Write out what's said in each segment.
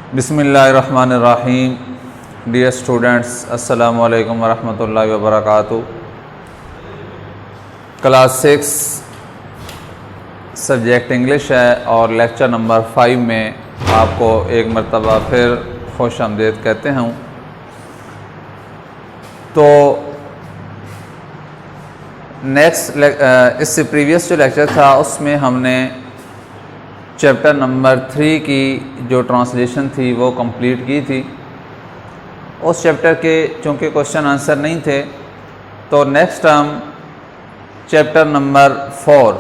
बिस्मिल्लाहिर्रहमानिर्रहीम। Dear students, अस्सलामु अलैकुम वरहमतुल्लाहि वबरकातुहू। क्लास 6 सब्जेक्ट इंग्लिश है और लेक्चर नंबर 5 में आपको एक मरतबा फिर खुश आमदीद कहते हैं। तो इससे प्रीवियस जो लेक्चर था उसमें हमने चैप्टर नंबर 3 की जो ट्रांसलेशन थी वो कंप्लीट की थी। उस चैप्टर के चूँकि क्वेश्चन आंसर नहीं थे तो नेक्स्ट हम चैप्टर नंबर 4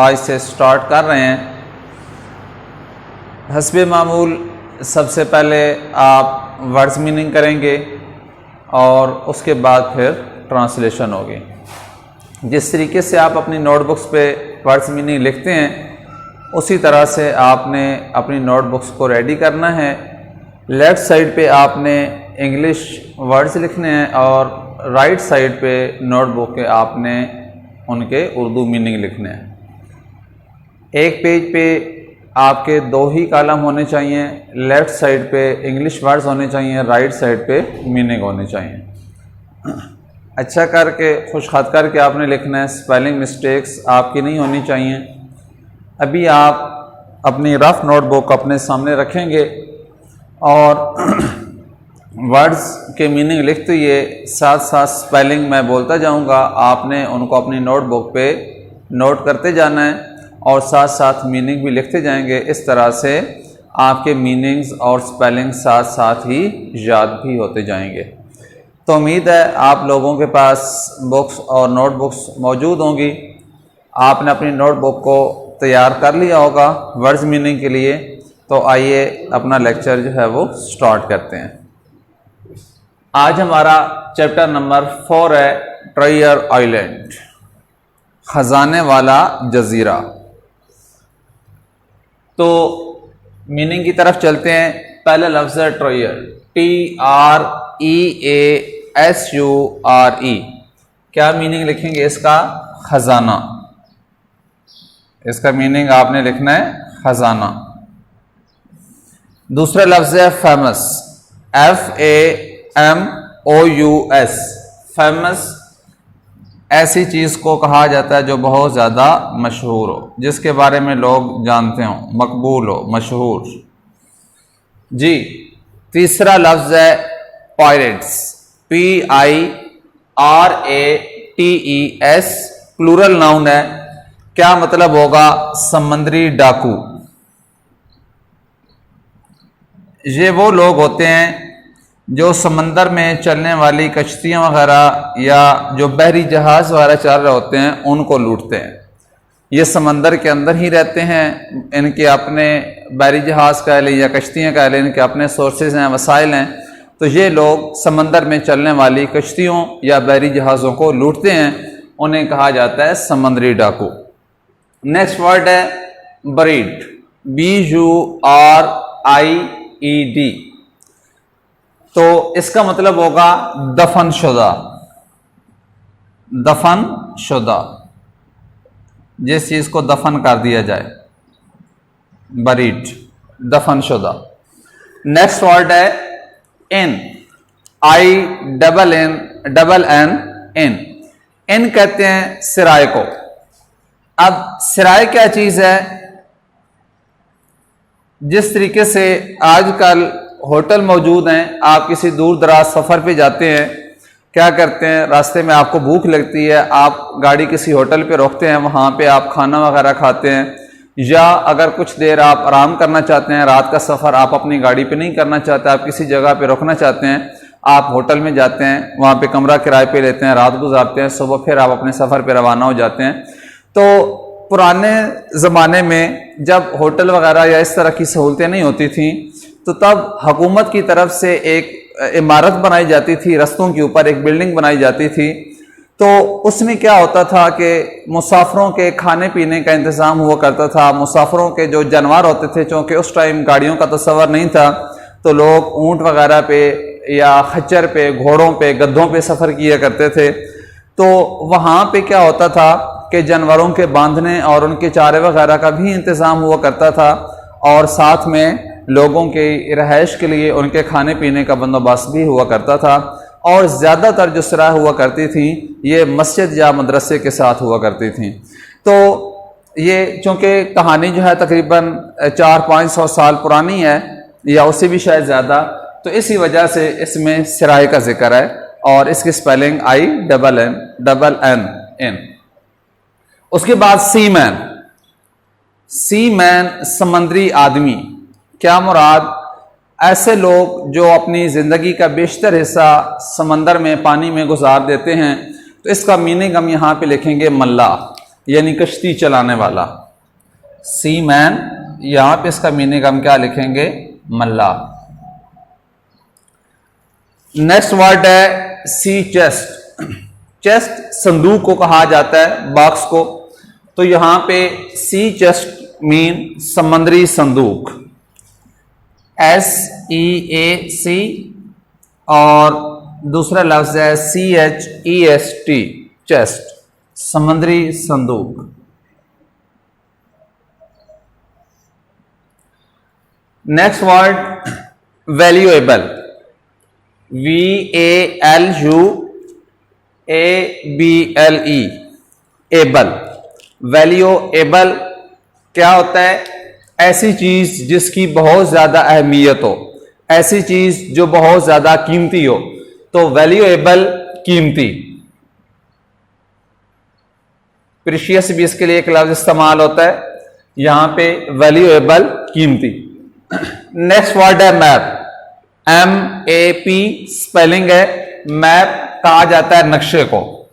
आज से स्टार्ट कर रहे हैं। हस्बे मामूल सबसे पहले आप वर्ड्स मीनिंग करेंगे और उसके बाद फिर ट्रांसलेशन होगी। जिस तरीके से आप अपनी नोटबुक्स पे वर्ड्स मीनिंग लिखते हैं उसी तरह से आपने अपनी नोटबुक्स को रेडी करना है। लेफ़्ट साइड पे आपने इंग्लिश वर्ड्स लिखने हैं और राइट साइड पे नोटबुक के आपने उनके उर्दू मीनिंग लिखने हैं। एक पेज पे आपके 2 ही कॉलम होने चाहिए। लेफ़्ट साइड पे इंग्लिश वर्ड्स होने चाहिए, राइट साइड पे मीनिंग होने चाहिए। अच्छा करके खुशखत करके आपने लिखना है। स्पेलिंग मिस्टेक्स आपकी नहीं होनी चाहिए। अभी आप अपनी रफ नोटबुक अपने सामने रखेंगे और वर्ड्स के मीनिंग लिखते हुए साथ साथ स्पेलिंग मैं बोलता जाऊंगा। आपने उनको अपनी नोटबुक पे नोट करते जाना है और साथ साथ मीनिंग भी लिखते जाएंगे। इस तरह से आपके मीनिंग्स और स्पेलिंग साथ साथ ही याद भी होते जाएंगे। तो उम्मीद है आप लोगों के पास बुक्स और नोटबुक्स मौजूद होंगी। आपने अपनी नोटबुक को तैयार कर लिया होगा वर्ड्स मीनिंग के लिए। तो आइए अपना लेक्चर जो है वो स्टार्ट करते हैं। आज हमारा चैप्टर नंबर 4 है ट्रेजर आइलैंड, खजाने वाला जजीरा। तो मीनिंग की तरफ चलते हैं। पहला लफ्ज़ है ट्रेजर, TREASURE। क्या मीनिंग लिखेंगे इसका? खजाना। इसका मीनिंग आपने लिखना है खजाना। दूसरा लफ्ज़ है फेमस, FAMOUS। फेमस ऐसी चीज़ को कहा जाता है जो बहुत ज़्यादा मशहूर हो, जिसके बारे में लोग जानते हो, मकबूल हो, मशहूर जी। तीसरा लफ्ज़ है पायरेट्स, PIRATES। प्लूरल नाउन है। क्या मतलब होगा? समंदरी डाकू। ये वो लोग होते हैं जो समंदर में चलने वाली कश्तियां वगैरह या जो बहरी जहाज वगैरह चल रहे होते हैं उनको लूटते हैं। ये समंदर के अंदर ही रहते हैं। इनके अपने बहरी जहाज कह लें या कश्तियां कह लें, इनके अपने सोर्सेज हैं, वसाइल हैं। तो ये लोग समंदर में चलने वाली कश्तियों या बहरी जहाज़ों को लूटते हैं। उन्हें कहा जाता है समंदरी डाकू। नेक्स्ट वर्ड है बरीड, BURIED। तो इसका मतलब होगा दफन शुदा। दफन शुदा, जिस चीज को दफन कर दिया जाए, बरीड, दफन शुदा। नेक्स्ट वर्ड है इन, INN। इन कहते हैं सिराय को। अब सिराय क्या चीज़ है? जिस तरीके से आजकल होटल मौजूद हैं, आप किसी दूर दराज सफ़र पे जाते हैं, क्या करते हैं, रास्ते में आपको भूख लगती है, आप गाड़ी किसी होटल पे रोकते हैं, वहाँ पे आप खाना वगैरह खाते हैं। या अगर कुछ देर आप आराम करना चाहते हैं, रात का सफ़र आप अपनी गाड़ी पे नहीं करना चाहते, आप किसी जगह पे रुकना चाहते हैं, आप होटल में जाते हैं, वहाँ पे कमरा किराए पे लेते हैं, रात गुजारते हैं, सुबह फिर आप अपने सफ़र पे रवाना हो जाते हैं। तो पुराने ज़माने में जब होटल वगैरह या इस तरह की सहूलतें नहीं होती थीं तो तब हुकूमत की तरफ से एक इमारत बनाई जाती थी, रस्तों के ऊपर एक बिल्डिंग बनाई जाती थी। तो उसमें क्या होता था कि मुसाफिरों के खाने पीने का इंतज़ाम हुआ करता था। मुसाफिरों के जो जानवर होते थे, चूँकि उस टाइम गाड़ियों का तस्वर नहीं था, तो लोग ऊँट वगैरह पे या खच्चर पे, घोड़ों पे, गद्धों पे सफ़र किया करते थे। तो वहाँ पे क्या होता था कि जानवरों के बांधने और उनके चारे वगैरह का भी इंतज़ाम हुआ करता था और साथ में लोगों के रहायश के लिए उनके खाने पीने का बंदोबस्त भी हुआ करता था, और ज़्यादातर जो सराह हुआ करती थी ये मस्जिद या मदरसे के साथ हुआ करती थी। तो ये चूँकि कहानी जो है तकरीबन 400-500 साल पुरानी है या उससे भी शायद ज़्यादा, तो इसी वजह से इसमें सराय का जिक्र है और इसकी स्पेलिंग INN। उसके बाद सीमैन। सीमैन समंदरी आदमी। क्या मुराद? ऐसे लोग जो अपनी ज़िंदगी का बेशतर हिस्सा समंदर में, पानी में गुजार देते हैं। तो इसका मीनिंग हम यहाँ पे लिखेंगे मल्लाह, यानी कश्ती चलाने वाला। सीमैन, यहाँ पे इसका मीनिंग हम क्या लिखेंगे? मल्लाह। नेक्स्ट वर्ड है सी चेस्ट। चेस्ट संदूक को कहा जाता है, बॉक्स को। तो यहाँ पे सी चेस्ट मीन समंदरी संदूक, SEAC, और दूसरा लफ्ज है CHEST, चेस्ट, समंदरी संदूक। Next word valuable, VALUABLE, able. Valuable क्या होता है? ऐसी चीज जिसकी बहुत ज्यादा अहमियत हो, ऐसी चीज जो बहुत ज्यादा कीमती हो। तो वैल्यूएबल कीमती। प्रीशियस भी इसके लिए एक लफ्ज इस्तेमाल होता है, यहां पे वैल्यूएबल कीमती। नेक्स्ट वर्ड है मैप। MAP स्पेलिंग है। मैप कहा जाता है नक्शे को।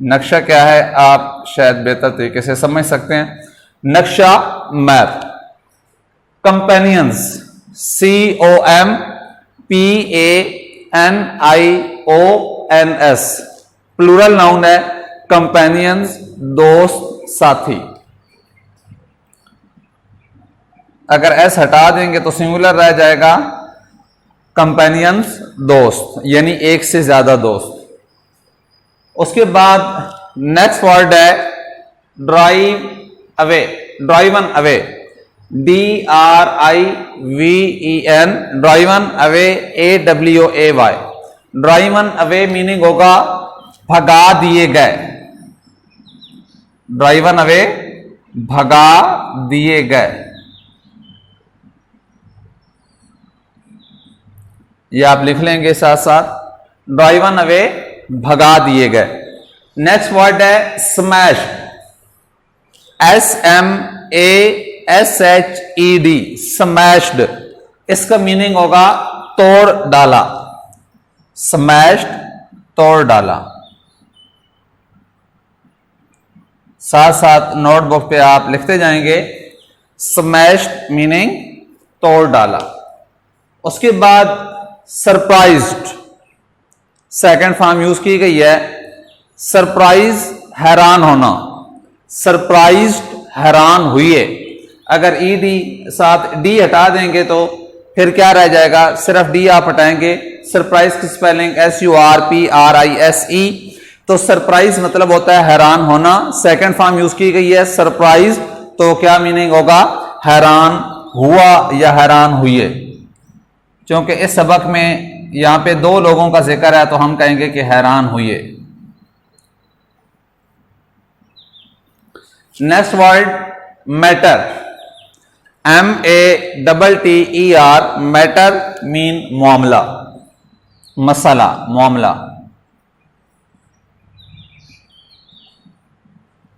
नक्शा क्या है आप शायद बेहतर तरीके से समझ सकते हैं। नक्शा, map. Companions, COMPANIONS, plural noun है। कंपेनियंस, दोस्त, साथी। अगर एस हटा देंगे तो सिंगुलर रह जाएगा। कंपेनियंस, दोस्त, यानी एक से ज्यादा दोस्त। उसके बाद नेक्स्ट वर्ड है drive away, driven away, DRIVEN, driven away, AWAY। Driven away meaning होगा भगा दिए गए। ड्राइवन अवे, भगा दिए गए। ये आप लिख लेंगे साथ साथ, ड्राइवन अवे, भगा दिए गए। नेक्स्ट वर्ड है स्मैश, SMASHED, स्मैश्ड। इसका मीनिंग होगा तोड़ डाला। स्मैश्ड, तोड़ डाला। साथ साथ नोटबुक पे आप लिखते जाएंगे स्मैश्ड मीनिंग तोड़ डाला। उसके बाद सरप्राइज्ड, सेकंड फॉर्म यूज की गई है। सरप्राइज, हैरान होना। सरप्राइज्ड, हैरान हुए। अगर ईडी साथ डी हटा देंगे तो फिर क्या रह जाएगा? सिर्फ डी आप हटाएंगे। सरप्राइज की स्पेलिंग SURPRISE। तो सरप्राइज मतलब होता है हैरान होना। सेकंड फॉर्म यूज की गई है सरप्राइज, तो क्या मीनिंग होगा? हैरान हुआ या हैरान हुए। क्योंकि इस सबक में यहां पे दो लोगों का जिक्र है तो हम कहेंगे कि हैरान हुए। Next word matter, MATTER, matter mean मामला, मसला, मामला।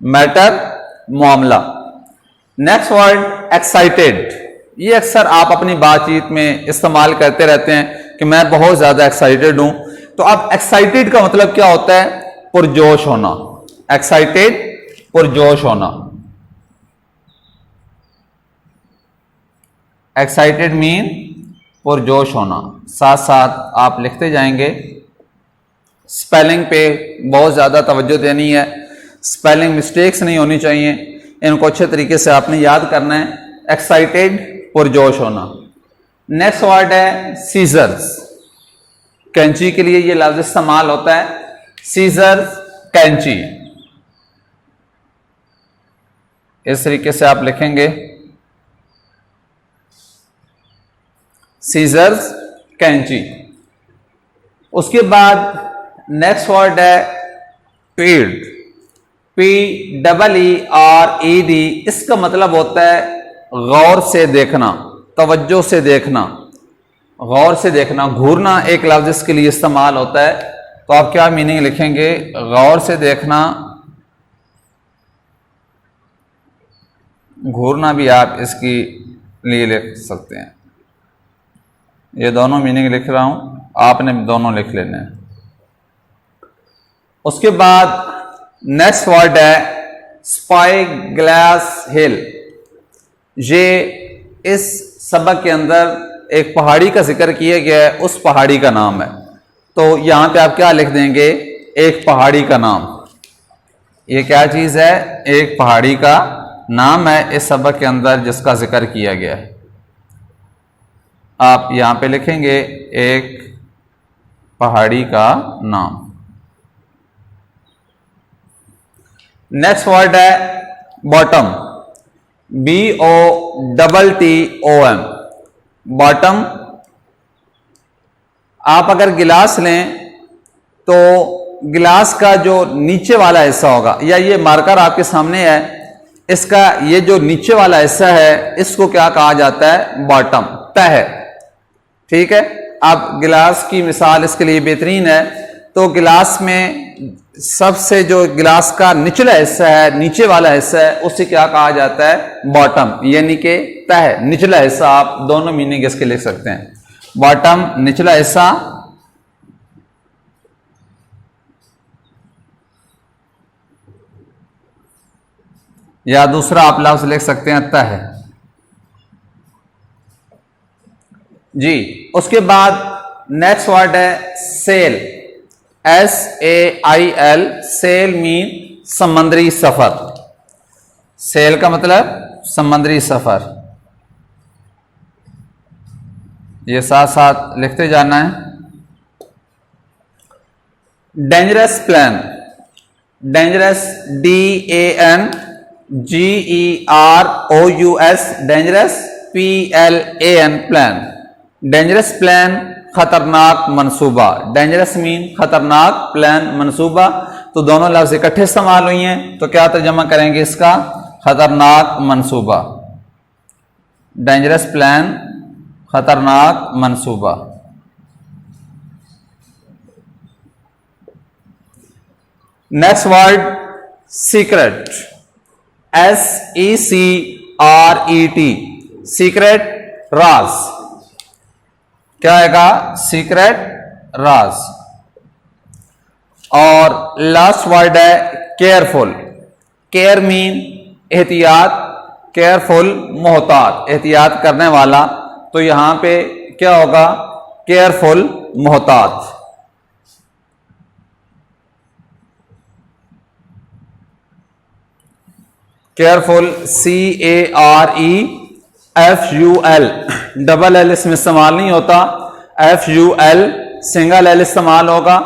मैटर, मामला। Next word excited. ये अक्सर आप अपनी बातचीत में इस्तेमाल करते रहते हैं कि मैं बहुत ज्यादा एक्साइटेड हूं। तो अब एक्साइटेड का मतलब क्या होता है? पुरजोश होना। एक्साइटेड, पुरजोश होना। एक्साइटेड मीन पुरजोश होना। साथ साथ आप लिखते जाएंगे। स्पेलिंग पे बहुत ज्यादा तवज्जो देनी है, स्पेलिंग मिस्टेक्स नहीं होनी चाहिए, इनको अच्छे तरीके से आपने याद करना है। एक्साइटेड, पुरजोश होना। नेक्स्ट वर्ड है सीजर्स। कैंची के लिए ये लफ्ज इस्तेमाल होता है, सीजर्स, कैंची। इस तरीके से आप लिखेंगे। सीजर्स कैंची। उसके बाद नेक्स्ट वर्ड है पीड, PEERED। इसका मतलब होता है गौर से देखना, तवज्जो से देखना, गौर से देखना। घूरना एक लफ्ज इसके लिए इस्तेमाल होता है, तो आप क्या मीनिंग लिखेंगे? गौर से देखना, घूरना भी आप इसकी लिए लिख सकते हैं। ये दोनों मीनिंग लिख रहा हूं, आपने दोनों लिख लेने हैं। उसके बाद नेक्स्ट वर्ड है स्पाई ग्लास हिल। ये इस सबक के अंदर एक पहाड़ी का जिक्र किया गया है, उस पहाड़ी का नाम है। तो यहां पे आप क्या लिख देंगे? एक पहाड़ी का नाम। ये क्या चीज है? एक पहाड़ी का नाम है इस सबक के अंदर जिसका जिक्र किया गया है। आप यहां पे लिखेंगे एक पहाड़ी का नाम। नेक्स्ट वर्ड है बॉटम, BOTTOM। बॉटम, आप अगर गिलास लें तो गिलास का जो नीचे वाला हिस्सा होगा, या ये मार्कर आपके सामने है, इसका ये जो नीचे वाला हिस्सा है इसको क्या कहा जाता है? बॉटम, तह। ठीक है, अब गिलास की मिसाल इसके लिए बेहतरीन है। तो गिलास में सबसे जो गिलास का निचला हिस्सा है, नीचे वाला हिस्सा है, उसे क्या कहा जाता है? बॉटम, यानी कि तह, निचला हिस्सा। आप दोनों मीनिंग इसके लिख सकते हैं, बॉटम निचला हिस्सा, या दूसरा आप लफ्ज लिख सकते हैं तह जी। उसके बाद नेक्स्ट वर्ड है सेल, SAIL। सेल मीन समंदरी सफर। सेल का मतलब समंदरी सफर। ये साथ साथ लिखते जाना है। Dangerous plan, dangerous DANGEROUS, dangerous PLAN, plan. Dangerous plan खतरनाक मंसूबा। डेंजरस मीन खतरनाक, प्लान मंसूबा। तो दोनों लफ्ज इकट्ठे इस्तेमाल हुई हैं, तो क्या तर्जुमा करेंगे इसका? खतरनाक मंसूबा। डेंजरस प्लान, खतरनाक मंसूबा। Next word secret, SECRET। Secret, राज। क्या आएगा? सीक्रेट, राज। और लास्ट वर्ड है केयरफुल। केयर मीन एहतियात, केयरफुल मोहतात, एहतियात करने वाला। तो यहां पे क्या होगा? केयरफुल मोहतात। Careful, CAREFUL। डबल एल इसमें इस्तेमाल नहीं होता, FUL सिंगल एल इस्तेमाल होगा।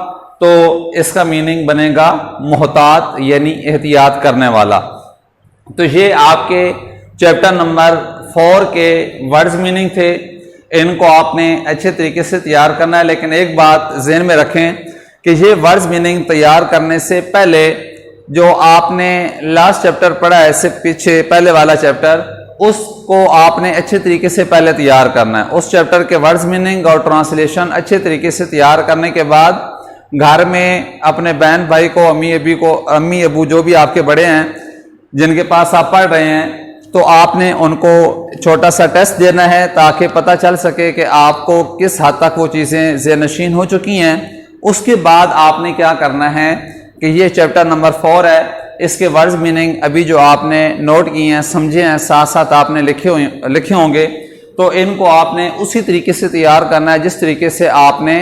तो इसका मीनिंग बनेगा मोहतात, यानी एहतियात करने वाला। तो ये आपके चैप्टर नंबर 4 के वर्ड्स मीनिंग थे। इनको आपने अच्छे तरीके से तैयार करना है, लेकिन एक बात ज़हन में रखें कि ये वर्ड्स मीनिंग तैयार करने से पहले जो आपने लास्ट चैप्टर पढ़ा है, इससे पीछे पहले वाला चैप्टर, उसको आपने अच्छे तरीके से पहले तैयार करना है। उस चैप्टर के वर्ड्स मीनिंग और ट्रांसलेशन अच्छे तरीके से तैयार करने के बाद घर में अपने बहन भाई को, अम्मी अबू जो भी आपके बड़े हैं जिनके पास आप पढ़ रहे हैं, तो आपने उनको छोटा सा टेस्ट देना है ताकि पता चल सके कि आपको किस हद तक वो चीज़ें ज़हनशीन हो चुकी हैं। उसके बाद आपने क्या करना है कि ये चैप्टर नंबर 4 है, इसके वर्ड्स मीनिंग अभी जो आपने नोट किए हैं, समझे हैं, साथ साथ आपने लिखे होंगे, तो इनको आपने उसी तरीके से तैयार करना है जिस तरीके से आपने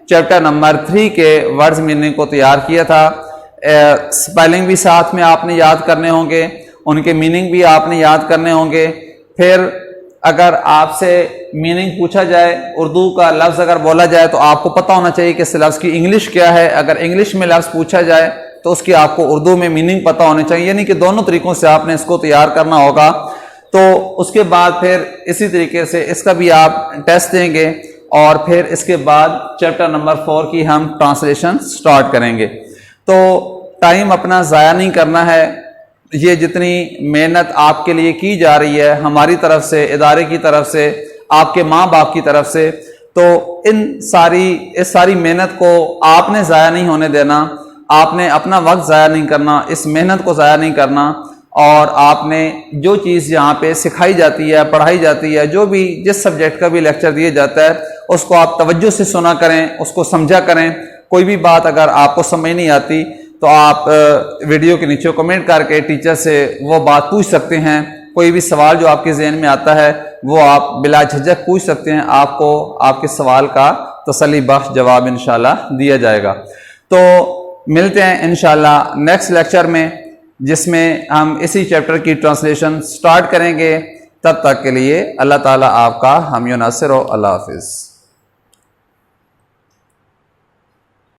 चैप्टर नंबर 3 के वर्ड्स मीनिंग को तैयार किया था। स्पेलिंग भी साथ में आपने याद करने होंगे, उनके मीनिंग भी आपने याद करने होंगे। फिर अगर आपसे मीनिंग पूछा जाए, उर्दू का लफ्ज़ अगर बोला जाए, तो आपको पता होना चाहिए कि इस लफ्ज़ की इंग्लिश क्या है। अगर इंग्लिश में लफ्ज़ पूछा जाए तो उसकी आपको उर्दू में मीनिंग पता होने चाहिए, यानी कि दोनों तरीकों से आपने इसको तैयार करना होगा। तो उसके बाद फिर इसी तरीके से इसका भी आप टेस्ट देंगे और फिर इसके बाद चैप्टर नंबर 4 की हम ट्रांसलेशन स्टार्ट करेंगे। तो टाइम अपना ज़ाया नहीं करना है। ये जितनी मेहनत आपके लिए की जा रही है हमारी तरफ से, इदारे की तरफ से, आपके माँ बाप की तरफ से, तो इस सारी मेहनत को आपने ज़ाया नहीं होने देना। आपने अपना वक्त ज़ाया नहीं करना, इस मेहनत को ज़ाया नहीं करना, और आपने जो चीज़ यहाँ पे सिखाई जाती है, पढ़ाई जाती है, जो भी जिस सब्जेक्ट का भी लेक्चर दिया जाता है उसको आप तवज्जो से सुना करें, उसको समझा करें। कोई भी बात अगर आपको समझ नहीं आती तो आप वीडियो के नीचे कमेंट करके टीचर से वो बात पूछ सकते हैं। कोई भी सवाल जो आपके जहन में आता है वो आप बिला झिझक पूछ सकते हैं, आपको आपके सवाल का तसल्ली बख्श जवाब इंशाल्लाह दिया जाएगा। तो मिलते हैं इंशाल्लाह नेक्स्ट लेक्चर में, जिसमें हम इसी चैप्टर की ट्रांसलेशन स्टार्ट करेंगे। तब तक के लिए अल्लाह ताला आपका हामी नासिर हो। अल्लाह हाफिज़।